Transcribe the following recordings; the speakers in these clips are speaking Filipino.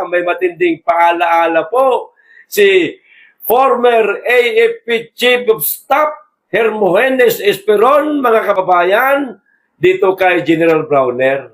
may matinding paalaala po si former AFP Chief of Staff Hermogenes Esperon, mga kababayan, dito kay General Browner.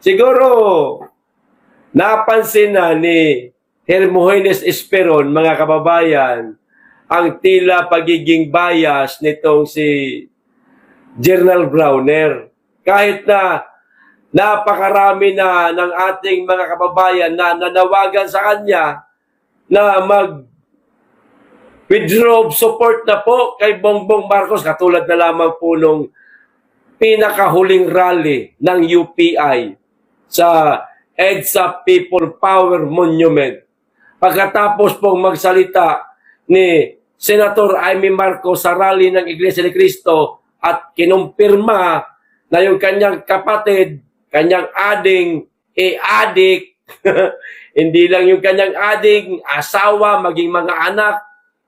Siguro, napansin na ni Hermogenes Esperon, mga kababayan, ang tila pagiging bias nitong si General Browner. Kahit na napakarami na ng ating mga kababayan na nanawagan sa kanya na withdraw of support na po kay Bongbong Marcos, katulad na lamang po nung pinakahuling rally ng UPI sa EDSA People Power Monument. Pagkatapos pong magsalita ni Senator Amy Marcos sa rally ng Iglesia ni Cristo at kinumpirma na yung kanyang kapatid, kanyang ading, adik, hindi lang yung kanyang ading, asawa, maging mga anak,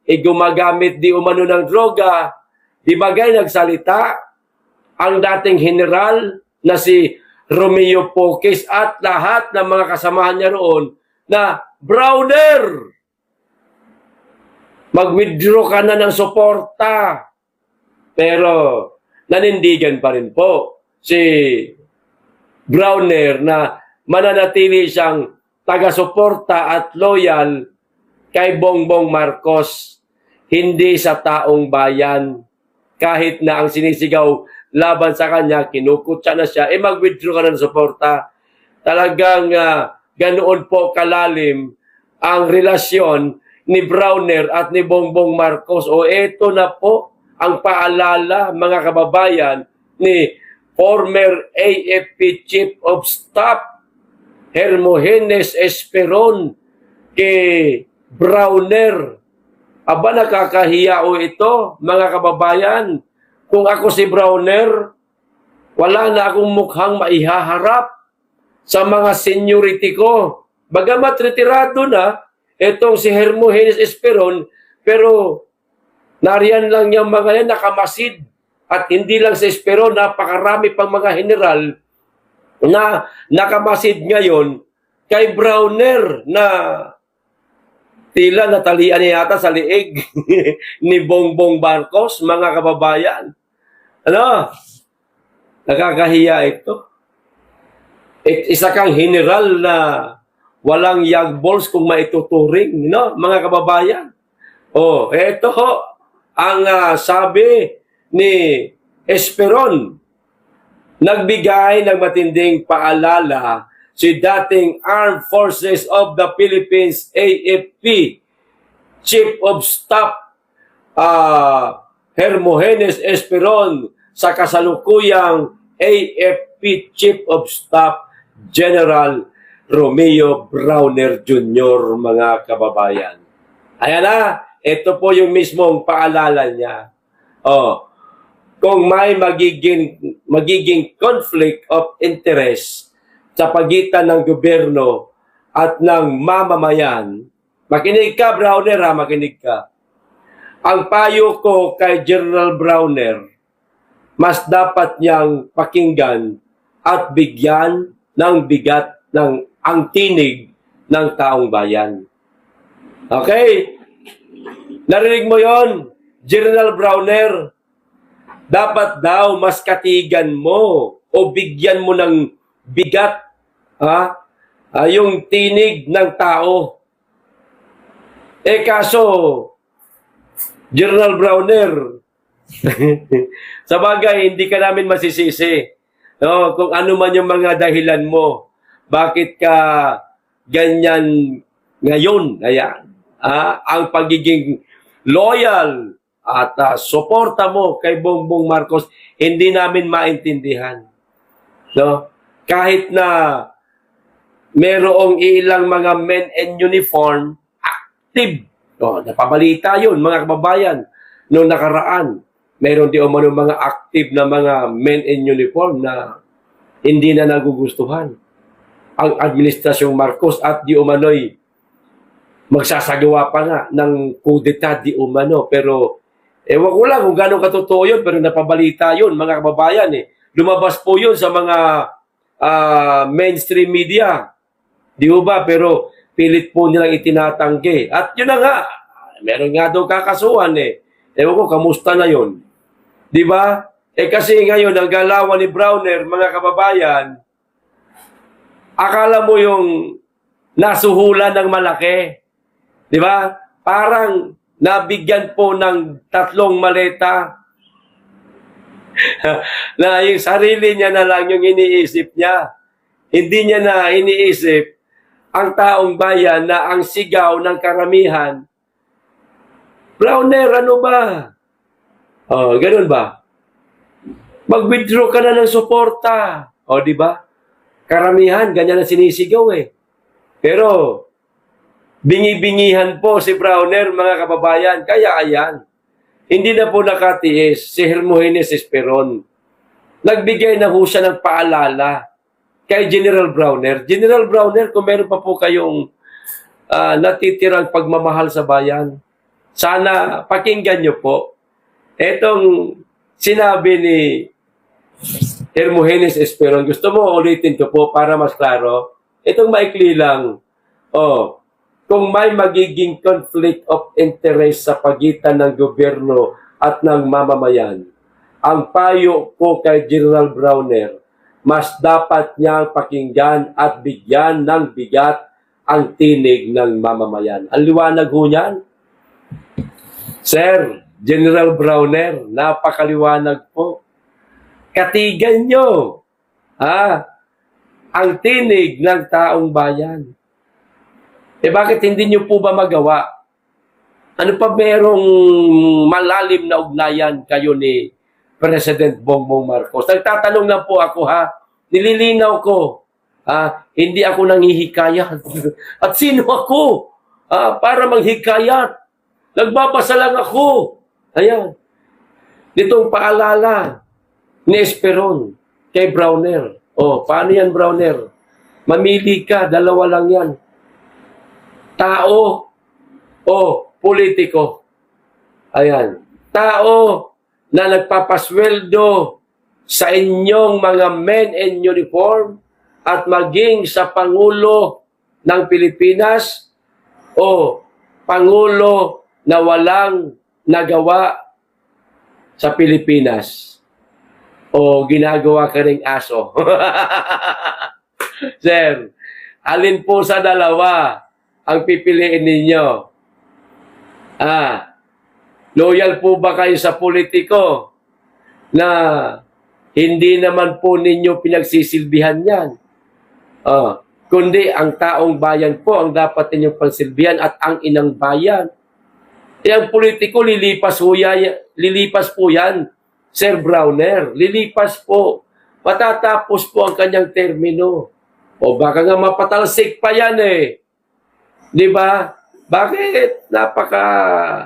gumagamit di umano ng droga. Di bagay nagsalita ang dating general na si Romeo Poques at lahat ng mga kasamahan niya roon na, Browner, mag-withdraw ka na ng suporta. Pero nanindigan pa rin po si Browner na mananatili siyang taga-suporta at loyal kay Bongbong Marcos, hindi sa taong bayan. Kahit na ang sinisigaw laban sa kanya, kinukutsa na siya, mag-withdraw ka na ng suporta. Talagang ganoon po kalalim ang relasyon ni Browner at ni Bongbong Marcos. O eto na po ang paalala, mga kababayan, ni former AFP Chief of Staff Hermogenes Esperon kay Browner. Aba, nakakahiya o ito, mga kababayan. Kung ako si Browner, wala na akong mukhang maihaharap sa mga seniority ko. Bagamat retirado na, itong si Hermogenes Esperon, pero nariyan lang yung mga yan nakamasid. At hindi lang si Esperon, napakarami pang mga general na nakamasid ngayon kay Browner na tila natalian niya yata sa liig ni Bongbong Marcos, mga kababayan. Ano? Nakakahiya ito. Isa kang general na walang young balls kung maituturing, no? Mga kababayan. Oh, ito ang sabi ni Esperon. Nagbigay ng matinding paalala si dating Armed Forces of the Philippines AFP Chief of Staff Hermogenes Esperon sa kasalukuyang AFP Chief of Staff General Romeo Browner Jr., mga kababayan. Ayan na, ito po yung mismong paalala niya. Kung may magiging conflict of interest sa pagitan ng gobyerno at ng mamamayan, makinig ka, Browner, makinig ka. Ang payo ko kay General Browner, mas dapat niyang pakinggan at bigyan ng bigat ng ang tinig ng taong bayan. Okay? Narinig mo yon, General Browner? Dapat daw mas katigan mo o bigyan mo ng bigat yung tinig ng tao. Kaso, General Browner, sa bagay, hindi ka namin masisisi. No? Kung ano man yung mga dahilan mo, bakit ka ganyan ngayon? Ayan. Ang pagiging loyal at suporta mo kay Bongbong Marcos, hindi namin maintindihan. No? Kahit na merong ilang mga men in uniform, active. No, napabalita yun, mga kababayan. Noong nakaraan, meron di umano mga active na mga men in uniform na hindi na nagugustuhan ang administrasyong Marcos at di umano'y magsasagawa pa nga ng kudeta di umano. Pero ewan ko lang kung gano'ng katotoo yun, pero napabalita yun, mga kababayan. Lumabas po yun sa mga mainstream media. Di ho ba? Pero pilit po nilang itinatanggi. At yun na nga, meron nga daw kakasuhan eh. Ewan ko, kamusta na yun? Di ba? Eh kasi ngayon, ang galawan ni Browner, mga kababayan, akala mo yung nasuhulan ng malaki. Di ba? Parang nabigyan po ng 3 maleta na yung sarili niya na lang yung iniisip niya. Hindi niya na iniisip ang taong bayan na ang sigaw ng karamihan. Browner, ano ba? Oh, ganun ba? Mag-withdraw ka na ng suporta. O, di ba? Karamihan, ganyan ang sinisigaw eh. Pero, bingi-bingihan po si Browner, mga kababayan. Kaya ayan, hindi na po nakatiis si Hermogenes Esperon. Nagbigay na po siya ng paalala kay General Browner. General Browner, kung meron pa po kayong natitirang pagmamahal sa bayan, sana pakinggan nyo po. Etong sinabi ni Hermogenes Esperon, gusto mo ulitin ko po para mas klaro? Itong maikli lang. Oh, kung may magiging conflict of interest sa pagitan ng gobyerno at ng mamamayan, ang payo ko kay General Browner, mas dapat niyang pakinggan at bigyan ng bigat ang tinig ng mamamayan. Ang liwanag ho niyan. Sir, General Browner, napakaliwanag po. Katigan nyo ang tinig ng taong bayan. Eh bakit hindi nyo po ba magawa? Ano pa merong malalim na ugnayan kayo ni President Bongbong Marcos? Nagtatanong na po ako nililinaw ko. Hindi ako nanghihikayat. At sino ako para manghikayat? Nagbabasa lang ako. Ayan. Nitong paalala ni Esperon kay Browner. Oh, paano yan, Browner? Mamili ka, 2 lang yan. Tao o politiko. Ayan. Tao na nagpapasweldo sa inyong mga men in uniform at maging sa Pangulo ng Pilipinas o Pangulo na walang nagawa sa Pilipinas o ginagawa ka ring aso. Sir, alin po sa dalawa ang pipiliin ninyo? Loyal po ba kayo sa politiko na hindi naman po ninyo pinagsisilbihan yan? Kundi ang taong bayan po ang dapat ninyong pagsilbihan at ang inang bayan. Ang politiko, lilipas po yan, Sir Browner. Lilipas po. Matatapos po ang kanyang termino. O baka nga mapatalsik pa yan eh. Di ba? Bakit? Napaka-loyal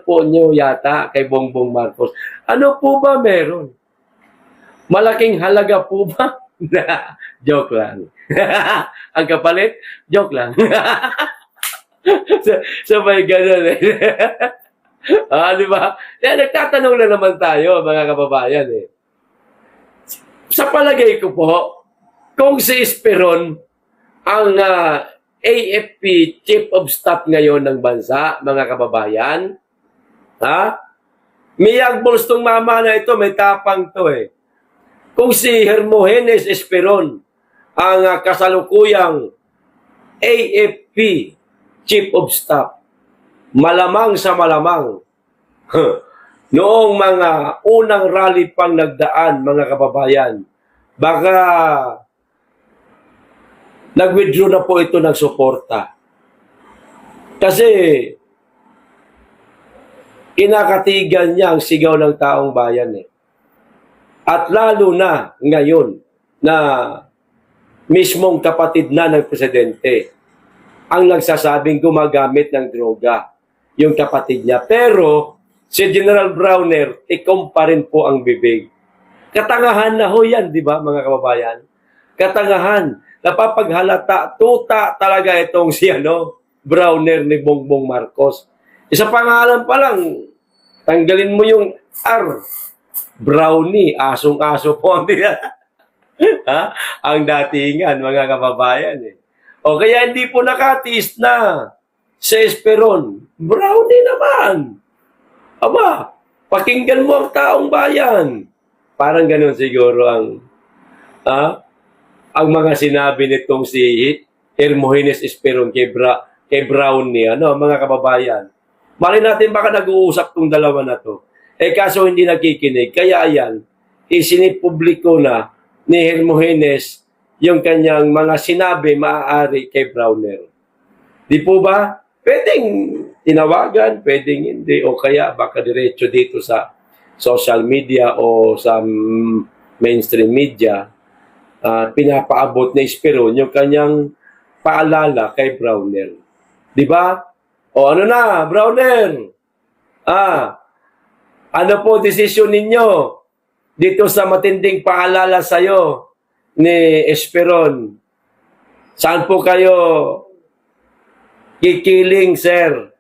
po nyo yata kay Bongbong Marcos. Ano po ba meron? Malaking halaga po ba? Joke lang. Ang kapalit? Joke lang. So may ganun eh. Di ba? Nagtatanong na naman tayo, mga kababayan eh. Sa palagay ko po, kung si Esperon ang AFP Chief of Staff ngayon ng bansa, mga kababayan, miyag bulstong mama na ito, may tapang to eh. Kung si Hermogenes Esperon ang kasalukuyang AFP Chief of Staff, malamang sa malamang, noong mga unang rally pang nagdaan, mga kababayan, baka nag-withdraw na po ito ng suporta. Kasi kinakatigan niya ang sigaw ng taong bayan eh. At lalo na ngayon na mismong kapatid na ng presidente ang nagsasabing gumagamit ng droga, yung kapatid niya. Pero si General Browner, tikom pa rin po ang bibig. Katangahan na ho yan, di ba mga kababayan? Katangahan. Napapaghalata, tuta talaga itong si Browner ni Bongbong Marcos. Isa pangalan pa lang, tanggalin mo yung R. Brownie, asong-aso po ang ang datingan, mga kababayan eh. O kaya hindi po nakatiis na sa Esperon. Brownie naman. Aba, pakinggan mo ang taong bayan. Parang ganun siguro ang mga sinabi nitong si Hermogenes Esperon kay Brownie, mga kababayan. Mali natin baka nag-uusap tong dalawa na to. Kaso hindi nakikinig. Kaya yan, isinipubliko na ni Hermogenes yung kanyang mga sinabi maaari kay Browner. Di po ba? Pwedeng tinawagan, pwedeng hindi, o kaya baka diretso dito sa social media o sa mainstream media, pinapaabot ni Esperon yung kanyang paalala kay Browner. Di ba? O ano na, Browner? Ano po desisyon ninyo dito sa matinding paalala sa'yo ni Esperon? Saan po kayo kikiling, sir?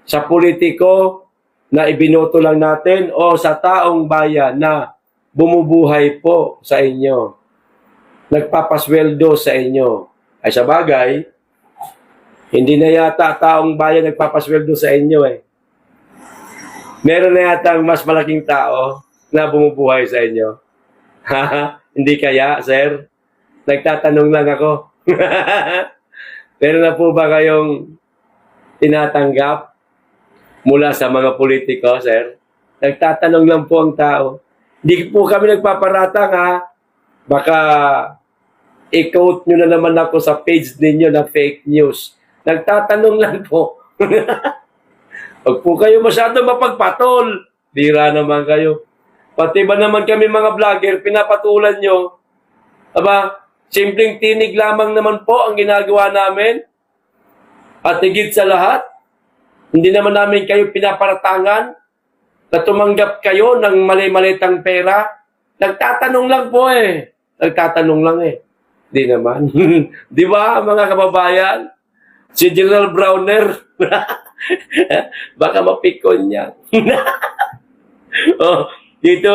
Sa politiko na ibinoto lang natin o sa taong bayan na bumubuhay po sa inyo? Nagpapasweldo sa inyo? Ay sa bagay, hindi na yata taong bayan nagpapasweldo sa inyo eh. Meron na yata mas malaking tao na bumubuhay sa inyo. Hindi kaya, sir? Nagtatanong lang ako. Meron na po ba kayong tinatanggap mula sa mga politiko, sir? Nagtatanong lang po ang tao. Hindi po kami nagpaparatang, ha? Baka i-quote nyo na naman ako sa page ninyo na fake news. Nagtatanong lang po. Huwag po kayo masyado mapagpatol. Bira naman kayo. Pati ba naman kami mga vlogger, pinapatulan nyo? Aba, simpleng tinig lamang naman po ang ginagawa namin. At higit sa lahat, hindi naman namin kayo pinaparatangan na tumanggap kayo ng mali-malitang pera. Nagtatanong lang po eh. Nagtatanong lang eh. Di naman. Di ba, mga kababayan? Si General Browner, baka mapikon niya. Oh, dito